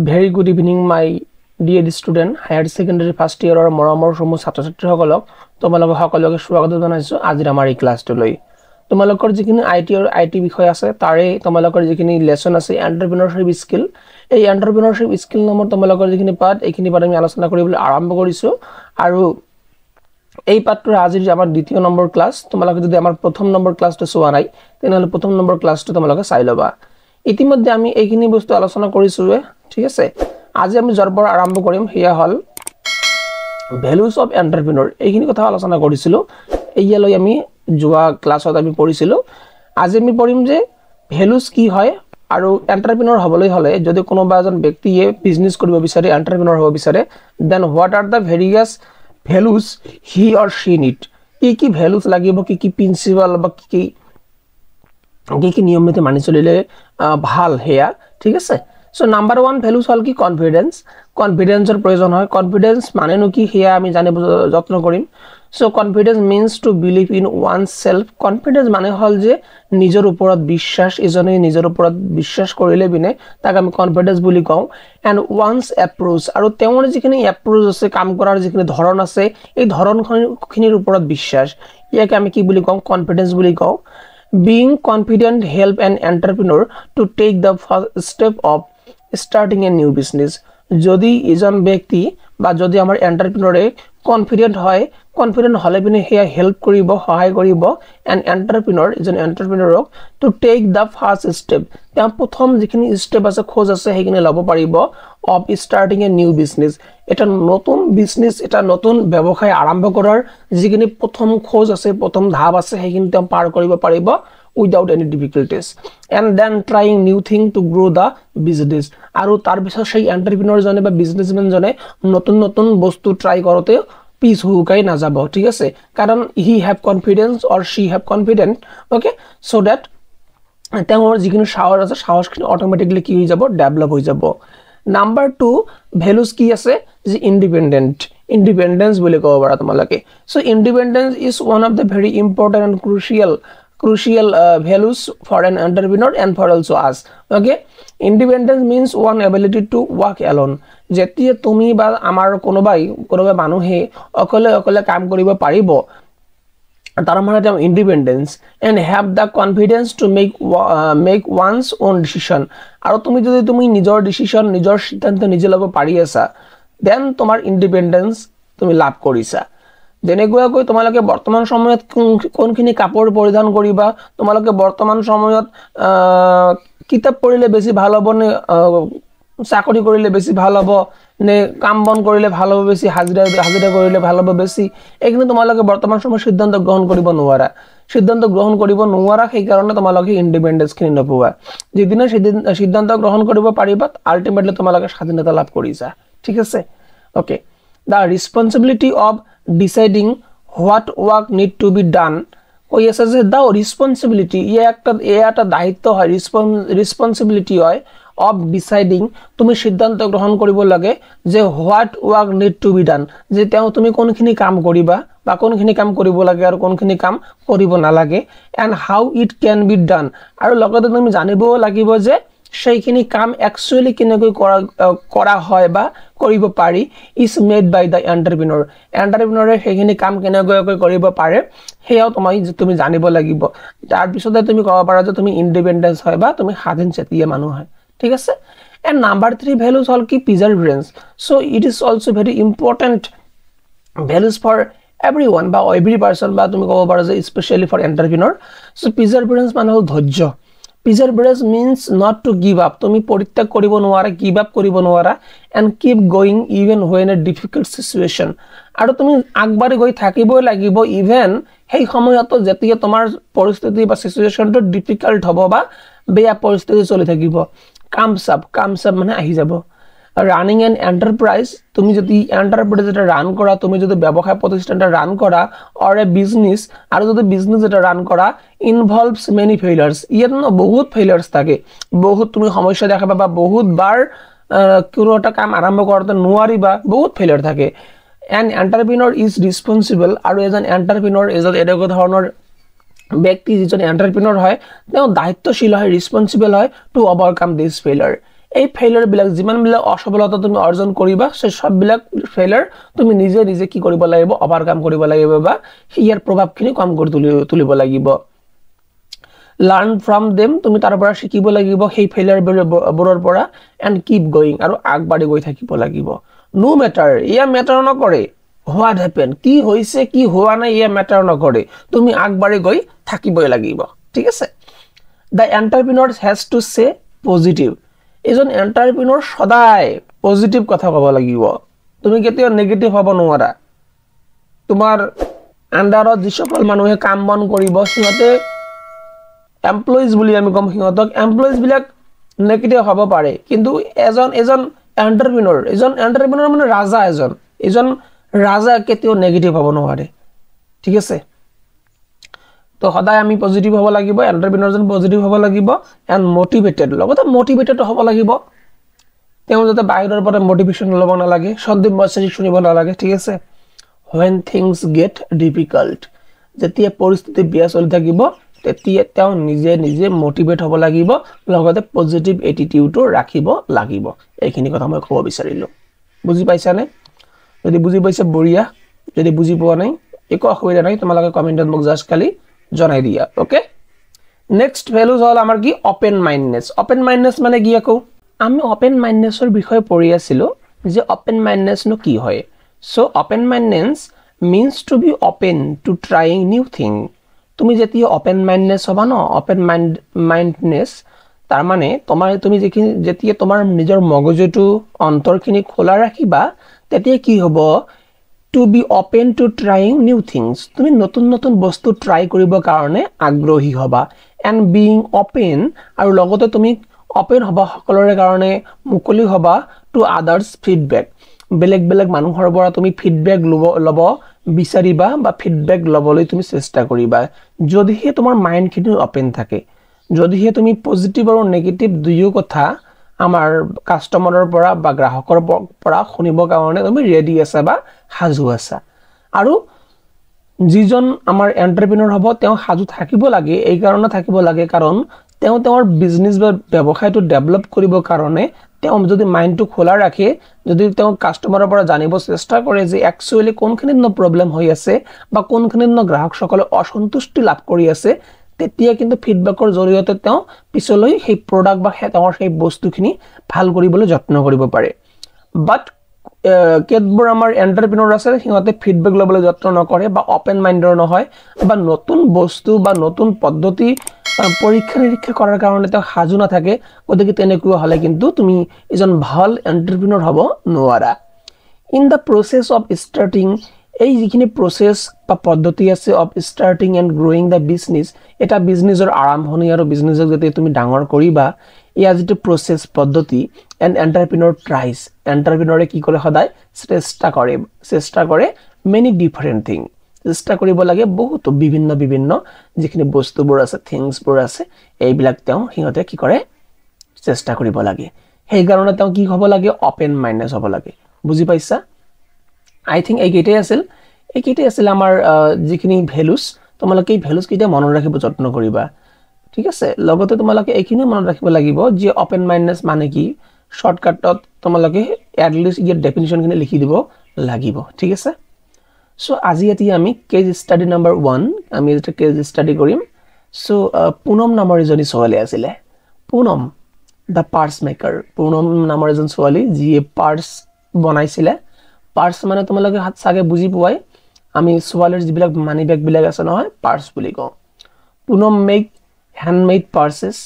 Very good evening, my dear student, higher secondary first year or মৰমৰ সমূহ ছাত্ৰ ছাত্ৰীসকলক তোমালোক সকলোকে স্বাগত জনাইছো আজিৰ আমাৰ এই ক্লাছটোলৈ তোমালোকৰ যিখিনি আইটি আৰু আইটি বিষয় আছে তাৰে তোমালোকৰ যিখিনি লেসন আছে এন্টাৰপ্ৰেনিয়ৰশিপ স্কিল এই এন্টাৰপ্ৰেনিয়ৰশিপ স্কিল নামৰ তোমালোকৰ যিখিনি পাঠ এইখিনি পাঠ আমি আলোচনা কৰিবলৈ আৰম্ভ কৰিছো আৰু এই পাঠটোৰ আজিৰ আমাৰ দ্বিতীয় নম্বৰ ক্লাছ তোমালোকে যদি আমাৰ প্ৰথম নম্বৰ ক্লাছটো চোৱা নাই তেনেহলে প্ৰথম নম্বৰ ক্লাছটো তোমালোকে চাই লবা ইতিমধ্যে আমি এইখিনি বস্তু আলোচনা কৰিছো ঠিক আছে আজি আমি জৰবৰ আৰম্ভ কৰিম হিয়া হল ভ্যালুজ অফ এন্টাৰপ্ৰেনিয়ৰ এইখিনি কথা আলোচনা কৰিছিলো এইয়ালৈ আমি জুৱা ক্লাছত আমি পঢ়িছিলো আজি আমি পঢ়িম যে ভ্যালুজ কি হয় আৰু এন্টাৰপ্ৰেনিয়ৰ হ'বলৈ হলে যদি কোনোবা এজন ব্যক্তিয়ে বিজনেস কৰিব বিচাৰে এন্টাৰপ্ৰেনিয়ৰ হ'ব বিচাৰে then what are the various values he or she need কি ভ্যালুজ লাগিব কি প্ৰিন্সিপাল বা কি নিয়ম নীতি মানি চলিলে ভাল হেয়া ঠিক আছে So number 1 values হল কি কনফিডেন্স কনফিডেন্সৰ প্ৰয়োজন হয় কনফিডেন্স মানে নো কি হেয়া আমি জানিব যত্ন কৰিম so confidence means to believe in oneself confidence মানে হল যে নিজৰ ওপৰত বিশ্বাস এজনে নিজৰ ওপৰত বিশ্বাস কৰিলে বিনে তাক আমি কনফিডেন্স বুলি কওঁ and one's approach আৰু তেওঁৰ যিখিনি এপ্ৰোচ আছে কাম কৰাৰ যিখিনি ধৰণ আছে এই ধৰণখিনিৰ ওপৰত বিশ্বাস ইয়াক আমি কি বুলি কওঁ কনফিডেন্স বুলি কওঁ being confident help an entrepreneur to take the first step of starting a new business যদি এজন ব্যক্তি বা যদি আমাৰ এন্টাৰপ্ৰেনিয়ৰে কনফিডেন্ট হলে বিনে হেয়া হেল্প কৰিব সহায় কৰিব এন এন্টাৰপ্ৰেনিয়ৰ এজন এন্টাৰপ্ৰেনিয়ৰক to take the first step তেওঁ প্ৰথম যিখিনি স্টেপ আছে খোজ আছে হেখিনি লব পাৰিব of starting a new business এটা নতুন বিজনেস এটা নতুন ব্যৱসায় আৰম্ভ কৰাৰ যিখিনি প্ৰথম খোজ আছে প্ৰথম ধাপ আছে হেখিনি তেওঁ পাৰ কৰিব পাৰিব without any difficulties and then trying new thing to grow the business আৰু তাৰ পিছত সেই এন্টাৰপ্ৰেনিয়ৰ জনে বা বিজনেসম্যান জনে নতুন বস্তু ট্ৰাই কৰোতে পিছ হুকাই না যাব ঠিক আছে কাৰণ হি হ্যাভ কনফিডেন্স অৰ শি have confident okay so that তেওঁৰ যিখিনি সাহস আছে সাহসখিনি অটোমেটিক্যালি কি হৈ যাব ডেভেলপ হৈ যাব নাম্বাৰ 2 ভ্যালুজ কি আছে যে ইন্ডিপেন্ডেন্স বুলি কব পাৰা তোমালোকে so independence is one of the very important and crucial values for an entrepreneur and for also us okay independence means one ability to work alone যেতিয়ে তুমি বা আমাৰ কোনোবাই মানুহে অকলে কাম কৰিব পাৰিব তাৰ মানে এটা independence and have the confidence to make one's own decision আৰু তুমি নিজৰ ডিসিশন নিজৰ সিদ্ধান্ত নিজে ল'ব পাৰি আছা দেন তোমাৰ ইন্ডিপেন্ডেন্স তুমি লাভ কৰিছা যেনেকৈ তোমালোকে বৰ্তমান সময়ত কোনখিনি কাপোৰ পৰিধান কৰিবা তোমালোকে বৰ্তমান সময়ত কিতাপ পঢ়িলে বেছি ভাল হ'ব নে চাকৰি কৰিলে বেছি ভাল হ'ব নে কাম বন কৰিলে ভাল হ'ব বেছি হাজিৰা কৰিলে ভাল হ'ব বেছি এইখিনি তোমালোকে বৰ্তমান সময়ত সিদ্ধান্ত গ্ৰহণ কৰিব নোৱাৰা সেই কাৰণে তোমালোকে ইন্ডিপেন্ডেন্স খিনি নপোৱা যেদিনা সিদ্ধান্ত গ্ৰহণ কৰিব পাৰিবা আলটিমেটলি তোমালোকে স্বাধীনতা লাভ কৰিছা ঠিক আছে okay the responsibility of deciding what work need to be done কই আছে যে the responsibility এটা দায়িত্ব হয় responsibility হয় of deciding তুমি সিদ্ধান্ত গ্ৰহণ কৰিব লাগে যে what work need to be done যে তুমি কোনখিনি কাম কৰিবা বা কোনখিনি কাম কৰিব লাগে আৰু কোনখিনি কাম কৰিব নালাগে and how it can be done আৰু লগতে তুমি জানিব লাগিব যে সেইখিনি কাম একচুয়ালি কেনেকৈ কৰা হয় বা কৰিব পাৰি is made by the entrepreneur সেইখিনি কাম কেনেকৈ কৰিব পাৰে হেয়াও তুমি জানিব লাগিব তাৰ পিছতে তুমি ক'ব পাৰা যে তুমি ইন্ডিপেন্ডেন্স হয় বা তুমি স্বাধীন চেতিয়া মানুহ হয় ঠিক আছে and number 3 values হল কি perseverance so it is also very important values for everyone বা every person বা তুমি ক'ব পাৰা যে especially for entrepreneur so perseverance মানে হল ধৈৰ্য Perseverance means not to give up তুমি পৰিত্যাগ কৰিব নোৱাৰা give up কৰিব নোৱাৰা and keep going even when a difficult situation আৰু তুমি আগবাঢ়ি গৈ থাকিবই লাগিব even সেই সময়ত যেতিয়া তোমাৰ পৰিস্থিতি বা সিচুৱেচনটো ডিফিকাল্ট হ'ব বা বেয়া পৰিস্থিতি চলি থাকিব comes up মানে আহি যাব running an enterprise তুমি যদি এন্টারপ্রাইজ এটা রান করা তুমি যদি ব্যবসায় প্রতিষ্ঠানটা রান করা or a business আর যদি বিজনেস এটা রান করা involves many failures ইয়াত বহুত failures থাকে বহুত তুমি সমস্যা দেখা পাবা বহুত বার কোনো একটা কাম আৰম্ভ কৰতে নোৱাৰিবা বহুত failure থাকে an entrepreneur is responsible আৰু এজন এন্টাৰপ্ৰেনিয়ৰ এজন এনেকুৱা ধৰণৰ ব্যক্তি যিজন এন্টাৰপ্ৰেনিয়ৰ হয় তেওঁ দায়িত্বশীল হয় ৰেসপন্সিবল হয় to overcome this failure এই ফেইলিয়াৰ বিলাক যিমান বিলাক অসফলতা তুমি অৰ্জন কৰিবা সেই সব বিলাক ফেইলিয়াৰ তুমি নিজে নিজে কি কৰিব লাগিব ওভাৰকাম কৰিব লাগিব বা ইয়াৰ প্ৰভাৱখিনি কম কৰি তুলিব লাগিব লাৰ্ন ফ্ৰম দেম তুমি তাৰ পৰা শিকিব লাগিব সেই ফেইলিয়াৰ বোৰৰ পৰা এন্ড কিপ গোইং আৰু আগবাঢ়ি গৈ থাকিব লাগিব নো মেটাৰ ইয়া মেটাৰ নকৰে হোৱাট হ্যাপেন কি হৈছে কি হোৱা নাই ইয়া মেটাৰ নকৰে তুমি আগবাঢ়ি গৈ থাকিবই লাগিব ঠিক আছে the entrepreneur has to say positive এজন এন্টাৰপ্ৰেনিয়ৰ সদায় পজিটিভ কথা ক'ব লাগিব তুমি কেতিয়াও নেগেটিভ হ'ব নোৱাৰা তোমাৰ আন্ডাৰত যিসকল মানুহে কাম বন কৰিব সিহঁতে এমপ্লয়িজ বুলি আমি কম সিহঁতক এমপ্লয়িজ বিলাক নেগেটিভ হ'ব পাৰে কিন্তু এজন এন্টাৰপ্ৰেনিয়ৰ মানে এজন ৰাজা কেতিয়াও নেগেটিভ হ'ব নোৱাৰে ঠিক আছে তো সদায় আমি পজিটিভ হ'ব লাগিব এন্টাৰপ্ৰেনিয়ৰজন পজিটিভ হ'ব লাগিব এন্ড মোটিভেটেড লগতে মোটিভেটেড হ'ব লাগিব তেওঁ যাতে বাহিৰৰ পৰা মোটিভেশন ল'ব নালাগে সন্দীপ মেছেজ শুনিব নালাগে ঠিক আছে when things get difficult যেতিয়া পৰিস্থিতি বেয়া চলি থাকিব তেতিয়া তেওঁ নিজে নিজে মোটিভেট হ'ব লাগিব লগতে পজিটিভ এটিটিউডটো ৰাখিব লাগিব এইখিনি কথা মই ক'ব বিচাৰিলো বুজি পাইছানে যদি বুজি পাইছা বঢ়িয়া যদি বুজি পোৱা নাই একো অসুবিধা নাই তোমালোকে কমেন্টত মোক জাস্ট খালি জনাই দিয়া ওকে নেক্সট ভ্যালুজ হল আমাৰ কি ওপেন মাইন্ডনেস মানে কি আকো আমি ওপেন মাইন্ডনেসৰ বিষয়ে পঢ়ি আছিলো যে ওপেন মাইন্ডনেস নো কি হয় so open mindness means to be open to trying new thing তুমি যেতিয়া ওপেন মাইন্ডনেস হবা ন ওপেন মাইন্ডনেস তাৰ মানে তুমি যেতিয়া তোমাৰ নিজৰ মগজুটো অন্তৰখিনি খোলা ৰাখিবা তেতিয়া কি হ'ব to be open to trying new things তুমি নতুন বস্তু ট্ৰাই কৰিব কাৰণে আগ্ৰহী হবা and being open আৰু লগতে তুমি ওপেন হবা সকলোৰে কাৰণে মুকলি হবা to others feedback বেলেগ মানুহৰ পৰা তুমি ফিডব্যাক লব বিচাৰিবা বা ফিডব্যাক লবলৈ তুমি চেষ্টা কৰিবা যদিহে তোমাৰ মাইন্ডখিনি ওপেন থাকে যদিহে তুমি পজিটিভ আৰু নেগেটিভ দুয়ো কথা আমাৰ কাস্টমাৰৰ পৰা বা গ্ৰাহকৰ পৰা শুনিব কাৰণে তুমি ৰেডি আছা বা হাজু আছা আৰু যিজন আমাৰ এন্টাৰপ্ৰেনিয়ৰ হ'ব তেওঁ হাজু থাকিব লাগে এই কাৰণে থাকিব লাগে কাৰণ তেওঁৰ বিজনেস বা ব্যৱসায়টো ডেভেলপ কৰিব কাৰণে তেওঁ যদি মাইন্ডটো খোলা ৰাখে যদি তেওঁ কাস্টমাৰৰ পৰা জানিব চেষ্টা কৰে যে একচুয়ালি কোনখিনিত প্ৰবলেম হৈ আছে বা কোনখিনিত গ্ৰাহকসকলে অসন্তুষ্টি লাভ কৰি আছে তেতিয়া কিন্তু ফিডব্যাকৰ জৰিয়তে তেওঁ পিছলৈ সেই প্ৰডাক্ট বা তেওঁৰ সেই বস্তুখিনি ভাল কৰিবলৈ যত্ন কৰিব পাৰে বাট কেতবোৰ আমাৰ এন্টাৰপ্ৰেনিয়ৰ আছে সিহঁতে ফিডব্যাক লবলৈ যত্ন নকৰে বা ওপেন মাইন্ডৰ নহয় বা নতুন বস্তু বা নতুন পদ্ধতি পৰীক্ষা নিৰীক্ষা কৰাৰ কাৰণে তেওঁ হাজু নাথাকে গতিকে তেনেকুৱা হলে কিন্তু তুমি এজন ভাল এন্টাৰপ্ৰেনিয়ৰ হ'ব নোৱাৰা in the process of starting এই যিখিনি প্ৰসেস বা পদ্ধতি আছে of starting and গ্ৰোইং da business এটা বিজনেসৰ আৰম্ভণি আৰু বিজনেসক যদি তুমি ডাঙৰ কৰিবা ইয়া যেটো প্ৰসেস পদ্ধতি এন্ড এন্টাৰপ্ৰেনিয়ৰ ট্ৰাইজ এন্টাৰপ্ৰেনিয়ৰে কি কৰে সদায় চেষ্টা কৰে মেনি ডিফাৰেন্ট থিং চেষ্টা কৰিব লাগে বহুত বিভিন্ন যিখিনি বস্তুবোৰ আছে থিংছবোৰ আছে এইবিলাক তেওঁ হিহঁতে কি কৰে চেষ্টা কৰিব লাগে সেই কাৰণে তেওঁ কি হ'ব লাগে ওপেন মাইন্ডনেস হ'ব লাগে বুজি পাইছা আই থিংক এইকেইটাই আছিল আমাৰ যিখিনি ভ্যালুজ তোমালোকে এই ভ্যালুজ কেইটা মনত ৰাখিব যত্ন কৰিবা ঠিক আছে লগতে তোমালোকে এইখিনি মনত ৰাখিব লাগিব যে ওপেন মাইন্ডনেস মানে কি শৰ্টকাটত তোমালোকে এট লিষ্ট ইয়াৰ ডেফিনিশনখিনি লিখি দিব লাগিব ঠিক আছে সো আজি আমি কেস স্টাডি নাম্বাৰ 1 আমি এটা কেস স্টাডি কৰিম সো পুনম নামৰ এজনী ছোৱালী আছিল পুনম দা পাৰ্স মেকাৰ পুনম নামৰ এজন ছোৱালী যিয়ে পাৰ্স বনাইছিল পাৰ্স মানে তোমালোকে হাত সাগে বুজি পোৱাই আমি ছোৱালীৰ যিবিলাক মানি বেগ বিলাক আছে নহয় পাৰ্স বুলি কওঁ পুনম মেক হ্যান্ডমেড পাৰ্সেস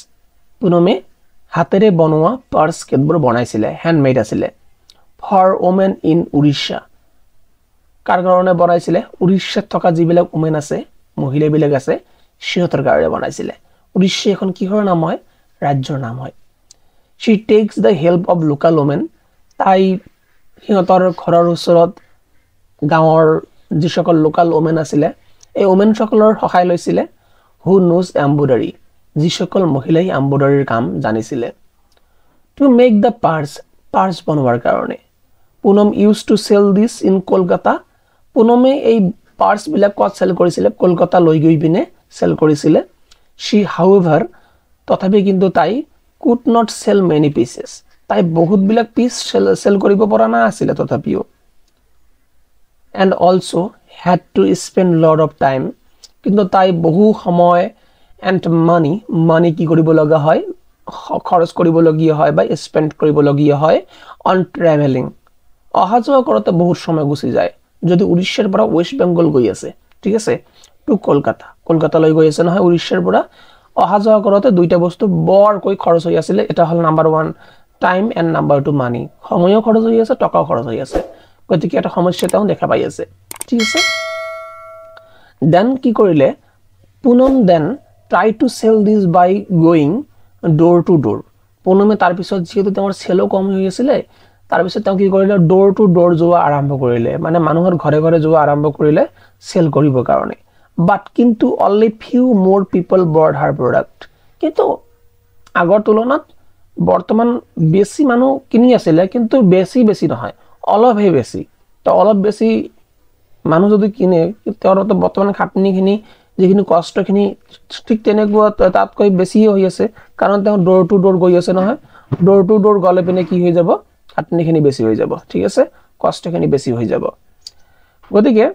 পুনমে হাতেৰে বনোৱা পাৰ্স কেতবোৰ বনাইছিল হ্যান্ডমেড আছিল ফৰ ওমেন ইন উৰিষ্যা কাৰ কাৰণে বনাইছিল উৰিষ্যাত থকা যিবিলাক ওমেন আছে মহিলা বিলাক আছে সিহঁতৰ কাৰণে বনাইছিল উৰিষ্যা এখন কিহৰ নাম হয় ৰাজ্যৰ নাম হয় she takes the help of local women তাই সিহঁতৰ ঘৰৰ ওচৰত গাঁৱৰ যিসকল লোকাল ওমেন আছিল এই ওমেন সকলৰ সহায় লৈছিল who knows embroidery যিসকল মহিলাই এমব্ৰয়ডাৰীৰ কাম জানিছিল to make the purse বনোৱাৰ কাৰণে Punam used to sell this in Kolkata পুনমে এই পাৰ্স বিলাক কত সেল কৰিছিল কলকাতা লৈ গৈ পিনে সেল কৰিছিল she however তথাপি কিন্তু তাই could not sell many pieces তাই বহুতবিলাক পিচ সেল কৰিব পৰা নাছিলে তথাপিও and also had to spend lot of time কিন্তু তাই বহু সময় and money কি কৰিব লগা হয় খৰচ কৰিব লগিয়া হয় বা স্পেন্ড কৰিব লগিয়া হয় on traveling অহা যোৱা কৰোতে বহুত সময় গুছি যায় যদি উৰিষ্যাৰ পৰা ওয়েস্ট বেঙ্গল গৈ আছে ঠিক আছে টু কলকাতা লৈ গৈ আছে নহয় উৰিষ্যাৰ পৰা অহা যোৱা কৰোতে দুইটা বস্তু বৰ কৈ খৰচ হৈ আছিল এটা হল নাম্বাৰ 1 টাইম এন্ড নাম্বাৰ 2 মানি সময়ও খৰচ হৈ আছে টকাও খৰচ হৈ আছে গতিকে এটা সমস্যা তাও দেখা পাই আছে ঠিক আছে দেন কি কৰিলে Punam then try to sell this by going door to door পুনমে তাৰ পিছত যেহেতু তেওঁৰ সেলও কম হৈ আছিল তাৰ পিছত তেওঁ কি কৰিলে ডোৰ টু ডোৰ যোৱা আৰম্ভ কৰিলে মানে মানুহৰ ঘৰে ঘৰে যোৱা আৰম্ভ কৰিলে সেল কৰিব কাৰণে বাট কিন্তু অনলি ফিউ মোৰ পিপল বৰ্ড হাৰ প্ৰডাক্ট কিন্তু আগৰ তুলনাত বৰ্তমান বেছি মানুহ কিনি আছিল কিন্তু বেছি নহয় অলপহে বেছি তো অলপ বেছি মানুহ যদি কিনে তেওঁৰ তো বৰ্তমান খাটনিখিনি যেখিনি কষ্টখিনি ঠিক তেনেকুৱা তাতকৈ বেছি হৈ আছে কাৰণ তেওঁ ডোৰ টু ডোৰ গৈ আছে নহয় ডোৰ টু ডোৰ গলে পিনে কি হৈ যাব খাটনিখিনি বেছি হৈ যাব ঠিক আছে কষ্টখিনি বেছি হৈ যাব গতিকে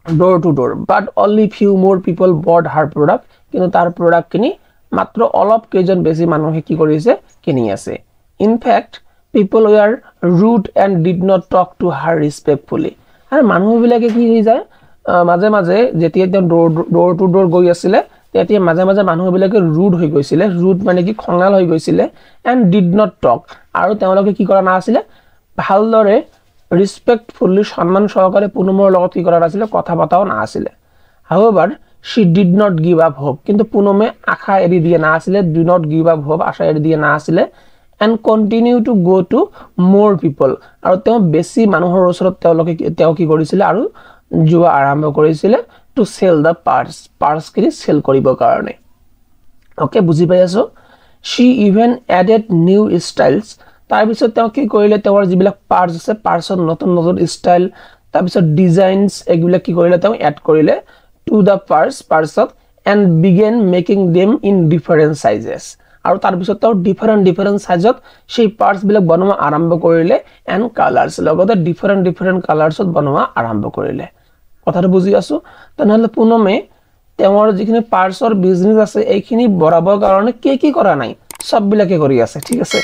ডোৰ টু ডোৰ বাট অনলি ফিউ মোৰ পিপল বৰ্ড হাৰ প্ৰডাক্ট কিন্তু তাৰ প্ৰডাক্টখিনি মাত্ৰ অলপ কেজন বেছি মানুহে কি কৰিছে কিনি আছে in fact people were rude and did not talk to her respectfully আৰু মানুহবিলাকে কি হৈ যায় মাঝে মাঝে যেতিয়া তেওঁ ডোৰ টু ডোৰ গৈ আছিল তেতিয়া মাঝে মাঝে মানুহবিলাকে rude হৈ গৈছিল rude মানে কি খঙাল হৈ গৈছিল and did not talk আৰু তেওঁলোকে কি কৰা নাছিল ভালদৰে respectfully সম্মান সহকাৰে পুনমৰ লগত কি কৰা নাছিল কথা পাতাও নাছিল however she did not give up hope কিন্তু পুনমে আশা এৰি দিয়া নাছিল do not give up hope আশা এৰি দিয়া নাছিল and continue to go to more people আৰু তেওঁ বেছি মানুহৰ ওচৰত তেওঁ কি কৰিছিল আৰু যোৱা আৰম্ভ কৰিছিল to sell the parts কিনি সেল কৰিবৰ কাৰণে ওকে বুজি পাই আছো she even added new styles তাৰ পিছত তেওঁ কি কৰিলে তেওঁৰ যিবিলাক পাৰ্টস আছে পাৰ্টসৰ নতুন নতুন ষ্টাইল তাৰ পিছত ডিজাইনস এগুলা কি কৰিলে তেওঁ এড কৰিলে to the parts and began making them in different sizes আৰু তাৰ পিছত তেওঁ ডিফাৰেন্ট সাইজত সেই পাৰ্টস বিলাক বনোৱা আৰম্ভ কৰিলে এন্ড কালাৰস লগতে ডিফাৰেন্ট কালাৰছত বনোৱা আৰম্ভ কৰিলে কথাটো বুজি আছো তেনেহলে পুনমে তেওঁৰ যিখিনি পাৰ্টসৰ বিজনেস আছে এইখিনি বৰাবৰ কাৰণে কি কৰা নাই সব বিলাকে কৰি আছে ঠিক আছে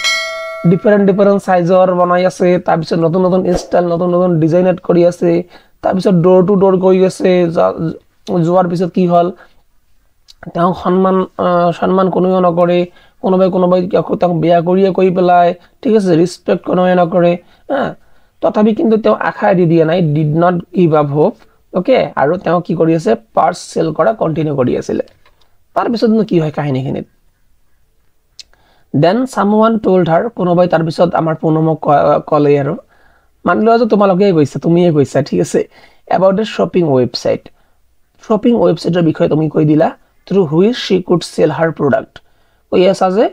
ডিফাৰেন্ট সাইজৰ বনাই আছে তাৰ পিছত নতুন ষ্টাইল নতুন ডিজাইন এড কৰি আছে তাৰ পিছত ডোৰ টু ডোৰ গৈ আছে যোৱাৰ পিছত কি হল তেওঁ সম্মান কোনেও নকৰে কোনোবাই তেওঁ বেয়া কৰিয়ে কৈ পেলাই ঠিক আছে ৰেসপেক্ট কোনেও নকৰে তথাপি কিন্তু তেওঁ আশা এৰি দিয়া নাই did not give up hope okay আৰু তেওঁ কি কৰি আছে পাৰ্টস সেল কৰা কন্টিনিউ কৰি আছিল তাৰ পিছত কি হয় কাহিনীখিনিত দেন সামওয়ান টোল্ড হাৰ কোনোবাই তাৰ পিছত আমাৰ পুনমক কলে আৰু মানলো যে তোমালোকে কৈছা তুমিয়ে কৈছা ঠিক আছে about the shopping websiteৰ বিষয়ে তুমি কৈ দিলা through which she could sell her product কৈ আছে যে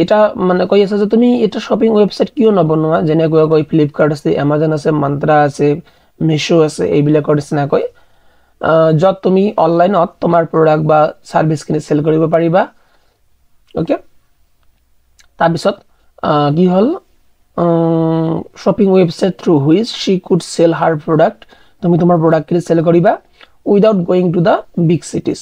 এটা মানে কৈ আছে যে তুমি এটা শপিং ওয়েবসাইট কিয় নবনোৱা যেনে কৈ ফ্লিপকাৰ্ট আছে Amazon আছে মন্ত্ৰা আছে মিশো আছে এইবিলাকৰ নিচিনা কৈ যত তুমি অনলাইনত তোমাৰ প্ৰডাক্ট বা সাৰ্ভিস কিনি সেল কৰিব পাৰিবা ওকে তাৰ পিছত কি হল shopping website through which she could sell her product তুমি তোমাৰ প্ৰডাক্ট কিনি সেল কৰিবা without going to the big cities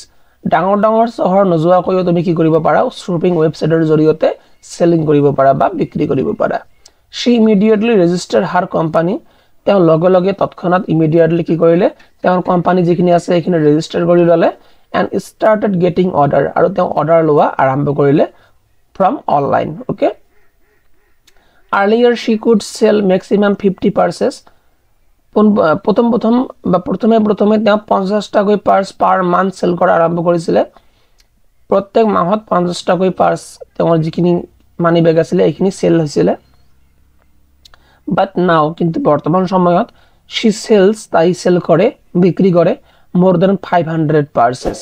ডাঙৰ চহৰ নজোৱা কয়ও তুমি কি কৰিব পাৰা শপিং ওয়েবসাইটৰ জৰিয়তে সেলিং কৰিব পাৰা বা বিক্ৰী কৰিব পাৰা she immediately registered her company তেওঁ লগে তৎক্ষণাত immediately কি কৰিলে তেওঁৰ কোম্পানী যিখিনি আছে এইখিনি ৰেজিস্টাৰ কৰি ললে and started getting order আৰু তেওঁ অৰ্ডাৰ লোৱা আৰম্ভ কৰিলে from online okay earlier she could sell maximum 50 purses প্রথমে তেওঁ 50 টা কৈ পার্স পার মান্থ সেল কৰা আৰম্ভ কৰিছিল প্ৰত্যেক মাহত 50 টা কৈ পাৰ্স তেওঁৰ যিখিনি মানি বেগ আছিল এইখিনি সেল হৈছিল বাট নাও কিন্তু বৰ্তমান সময়ত she sells তাই সেল কৰে বিক্ৰী কৰে more than 500 পাৰ্সেস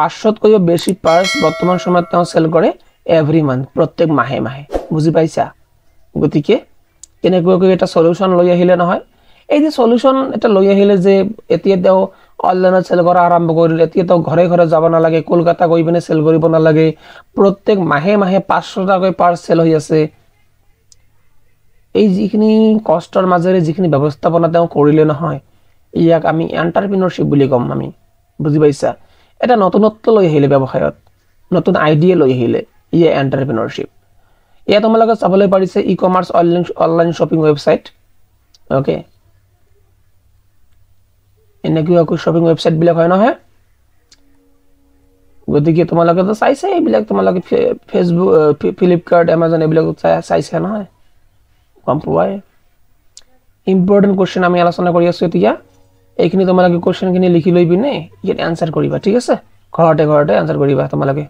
500 কৈও বেছি পাৰ্স বৰ্তমান সময়ত তেওঁ সেল কৰে এভৰি মান্থ প্ৰত্যেক মাহে বুজি পাইছা গতিকে কেনেকৈ এটা সলিউশন লৈ আহিলে নহয় এই যে সলিউশন এটা লৈ আহিলে যে এতিয়া তেওঁ অনলাইনত সেল কৰা আৰম্ভ কৰিলে এতিয়া তো ঘৰে ঘৰে যাব নালাগে কলকাতা গৈ পিনে সেল কৰিব নালাগে প্ৰত্যেক মাহে মাহে 500 টাকৈ পাৰ সেল হৈ আছে এই যিখিনি কষ্টৰ মাজেৰে যিখিনি ব্যৱস্থাপনা তেওঁ কৰিলে নহয় ইয়াক আমি এন্টাৰপ্ৰেনিয়ৰশিপ বুলি কম আমি বুজি পাইছা এটা নতুনত্ব লৈ আহিলে ব্যৱসায়ত নতুন আইডিয়া লৈ আহিলে ইয়ে এন্টাৰপ্ৰেনিয়ৰশিপ ইয়া তোমালোকে চাবলৈ পাৰিছে ecommerce online shopping website okay এনেকুৱা শপিং ওয়েবসাইট বিলাক হয় নহয় গতিকে তোমালোকে তো চাইছে এইবিলাক তোমালোকে ফেসবুক ফ্লিপকাৰ্ট এমাজন এইবিলাক চাইছে নহয় কম পোৱাই ইম্পৰ্টেন্ট কোশ্চেন আমি আলোচনা কৰি আছো এতিয়া এইখিনি তোমালোকে কোশ্চেন খিনি লিখি লৈ পিনে ইয়াত আনসাৰ কৰিবা ঠিক আছে ঘৰতে ঘৰতে আনসাৰ কৰিবা তোমালোকে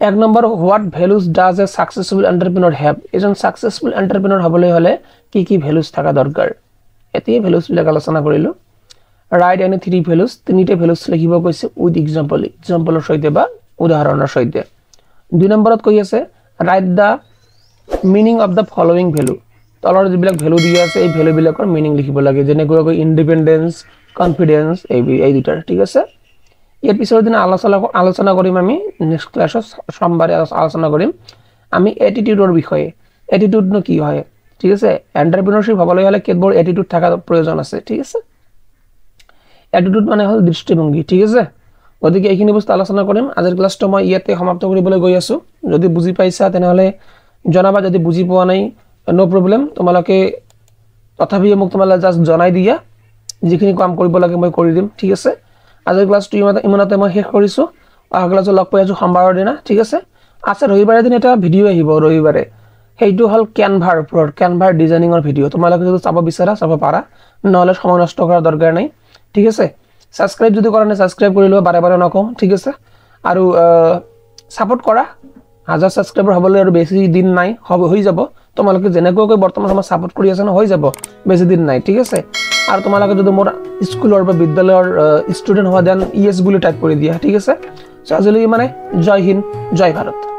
এক number what values does a successful entrepreneur have এজন সাকসেসফুল এন্টাৰপ্ৰেনিউৰ হবলৈ হলে কি ভ্যালুজ থাকা দৰকাৰ এতিয়ে ভ্যালুজ বিলাক আলোচনা কৰিলো ৰাইট এনি থ্ৰি ভ্যালুজ তিনিটা ভ্যালুজ লিখিব কৈছে উইথ এক্সাম্পলৰ সৈতে বা উদাহৰণৰ সৈতে দুই নম্বৰত কৈ আছে right da meaning of the following value তলৰ যিবিলাক ভ্যালু দিয়া আছে এই ভ্যালু বিলাকৰ মিনিং লিখিব লাগে যেনেকৈ ইন্ডিপেন্ডেন্স কনফিডেন্স এই দুটাৰ ঠিক আছে ইয়াৰ পিছৰ দিনা আলোচনা কৰিম আমি নেক্সট ক্লাছত সোমবাৰে আলোচনা কৰিম আমি এটিটিউডৰ বিষয়ে এটিটিউড ন কি হয় ঠিক আছে এন্টাৰপ্ৰেনিয়ৰশিপ হবলৈ হলে কেতবোৰ এটিটিউড থাকা প্ৰয়োজন আছে ঠিক আছে এটিটিউড মানে হল দৃষ্টিভংগী ঠিক আছে গতিকে এইখিনি বস্তু আলোচনা কৰিম আজিৰ ক্লাছটো মই ইয়াতে সমাপ্ত কৰিবলৈ গৈ আছো যদি বুজি পাইছা তেনেহলে জনাবা যদি বুজি পোৱা নাই নো প্ৰবলেম তোমালোকে তথাপি মোক তোমালোকে জাস্ট জনাই দিয়া যিখিনি কাম কৰিব লাগে মই কৰি দিম ঠিক আছে আজিৰ ক্লাছটো ইমানতে মই শেষ কৰিছো অহা ক্লাছত লগ পাই আছো সোমবাৰৰ দিনা ঠিক আছে আছে ৰবিবাৰৰ দিন এটা ভিডিও আহিব ৰবিবাৰে হেইটো হল ক্যানভাৰ ওপৰত ক্যানভাৰ ডিজাইনিংৰ ভিডিও তোমালোকে যদি চাব বিচাৰা চাব পাৰা নহলে সময় নষ্ট কৰাৰ দৰকাৰ নাই ঠিক আছে সাবস্ক্ৰাইব যদি কৰা নাই সাবস্ক্ৰাইব কৰি লোৱা বাৰে বাৰে নকওঁ ঠিক আছে আৰু সাপোৰ্ট কৰা হাজাৰ সাবস্ক্ৰাইবাৰ হবলৈ আৰু বেছি দিন নাই হৈ যাব তোমালোকে যেনেকৈ বৰ্তমান সময় সাপোৰ্ট কৰি আছে ন হৈ যাব বেছি দিন নাই ঠিক আছে আৰু তোমালোকে যদি মোৰ স্কুলৰ বা বিদ্যালয়ৰ ষ্টুডেন্ট হোৱা দেন ইএস বুলি টাইপ কৰি দিয়া ঠিক আছে সো আজিলৈ মানে জয় হিন্দ জয় ভাৰত